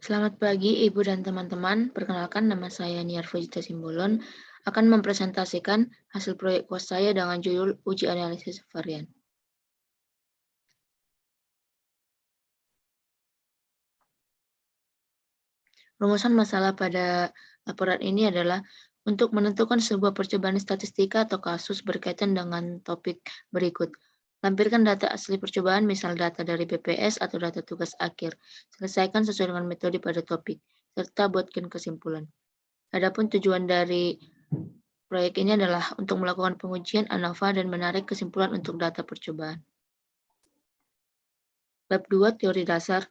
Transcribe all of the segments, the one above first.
Selamat pagi Ibu dan teman-teman, perkenalkan nama saya Niar Fujita Simbolon, akan mempresentasikan hasil proyek kuas saya dengan judul Uji Analisis Varian. Rumusan masalah pada laporan ini adalah untuk menentukan sebuah percobaan statistika atau kasus berkaitan dengan topik berikut. Lampirkan data asli percobaan, misal data dari BPS atau data tugas akhir. Selesaikan sesuai dengan metode pada topik, serta buatkan kesimpulan. Adapun tujuan dari proyek ini adalah untuk melakukan pengujian ANOVA dan menarik kesimpulan untuk data percobaan. Bab 2 Teori Dasar.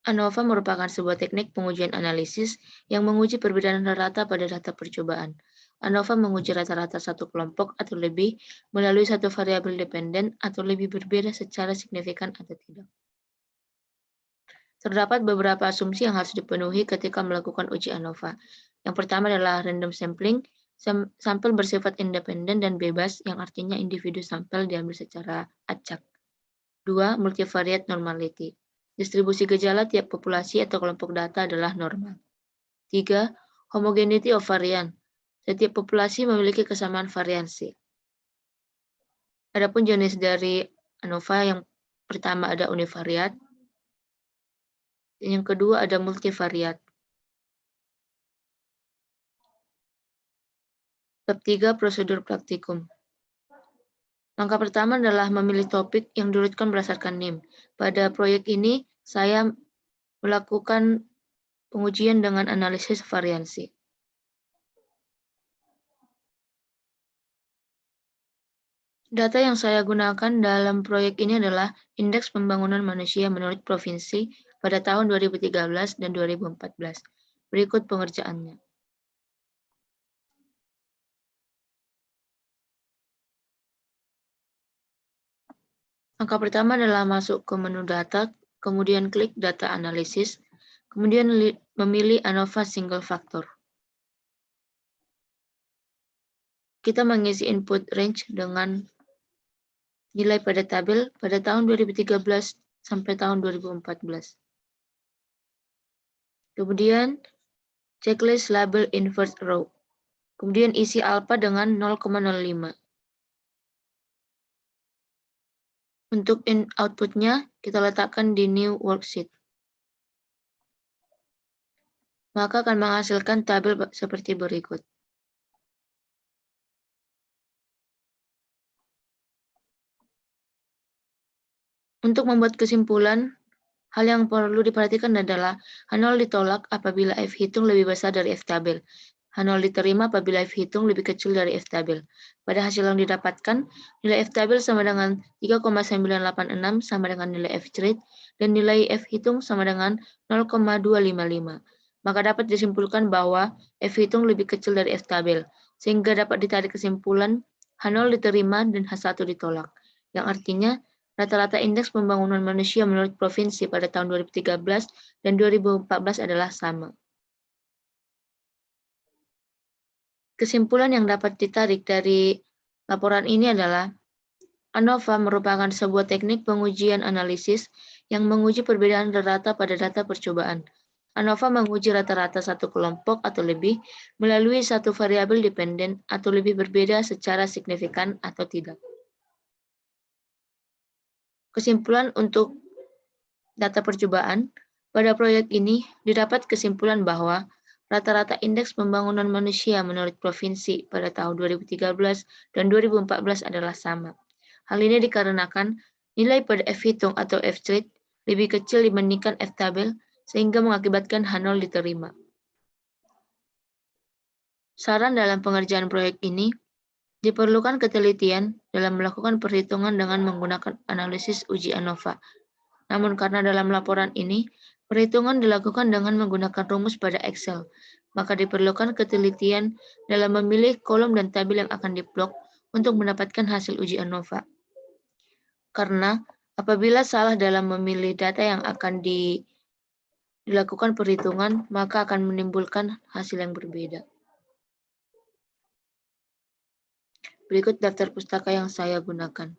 ANOVA merupakan sebuah teknik pengujian analisis yang menguji perbedaan rata pada data percobaan. ANOVA menguji rata-rata satu kelompok atau lebih melalui satu variabel dependen atau lebih berbeda secara signifikan atau tidak. Terdapat beberapa asumsi yang harus dipenuhi ketika melakukan uji ANOVA. Yang pertama adalah random sampling. Sampel bersifat independen dan bebas, yang artinya individu sampel diambil secara acak. 2. Multivariate normality. Distribusi gejala tiap populasi atau kelompok data adalah normal. 3. Homogeneity of varian. Setiap populasi memiliki kesamaan variansi. Adapun jenis dari ANOVA, yang pertama ada univariat, yang kedua ada multivariat. Bab 3 Prosedur Praktikum. Langkah pertama adalah memilih topik yang diurutkan berdasarkan NIM. Pada proyek ini, saya melakukan pengujian dengan analisis variansi. Data yang saya gunakan dalam proyek ini adalah Indeks Pembangunan Manusia menurut Provinsi pada tahun 2013 dan 2014. Berikut pengerjaannya. Langkah pertama adalah masuk ke menu data, kemudian klik data analisis, kemudian memilih ANOVA single factor. Kita mengisi input range dengan nilai pada tabel pada tahun 2013 sampai tahun 2014. Kemudian checklist label invert row. Kemudian isi alpha dengan 0,05. Untuk outputnya, kita letakkan di new worksheet. Maka akan menghasilkan tabel seperti berikut. Untuk membuat kesimpulan, hal yang perlu diperhatikan adalah H0 ditolak apabila F hitung lebih besar dari F tabel. H0 diterima apabila F hitung lebih kecil dari F tabel. Pada hasil yang didapatkan, nilai F tabel sama dengan 3,986 sama dengan nilai F cerit, dan nilai F hitung sama dengan 0,255. Maka dapat disimpulkan bahwa F hitung lebih kecil dari F tabel, sehingga dapat ditarik kesimpulan H0 diterima dan H1 ditolak, yang artinya rata-rata indeks pembangunan manusia menurut provinsi pada tahun 2013 dan 2014 adalah sama. Kesimpulan yang dapat ditarik dari laporan ini adalah ANOVA merupakan sebuah teknik pengujian analisis yang menguji perbedaan rata pada data percobaan. ANOVA menguji rata-rata satu kelompok atau lebih melalui satu variabel dependen atau lebih berbeda secara signifikan atau tidak. Kesimpulan untuk data percobaan, pada proyek ini didapat kesimpulan bahwa rata-rata indeks pembangunan manusia menurut provinsi pada tahun 2013 dan 2014 adalah sama. Hal ini dikarenakan nilai pada F hitung atau F cerit lebih kecil dibandingkan F tabel, sehingga mengakibatkan H0 diterima. Saran dalam pengerjaan proyek ini, diperlukan ketelitian dalam melakukan perhitungan dengan menggunakan analisis uji ANOVA. Namun karena dalam laporan ini, perhitungan dilakukan dengan menggunakan rumus pada Excel, maka diperlukan ketelitian dalam memilih kolom dan tabel yang akan diplot untuk mendapatkan hasil uji ANOVA. Karena apabila salah dalam memilih data yang akan dilakukan perhitungan, maka akan menimbulkan hasil yang berbeda. Berikut daftar pustaka yang saya gunakan.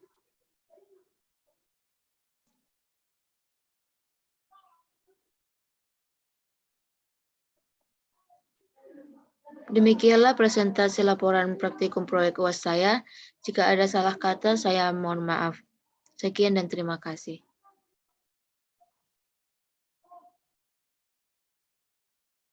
Demikianlah presentasi laporan praktikum proyek UAS saya. Jika ada salah kata, saya mohon maaf. Sekian dan terima kasih.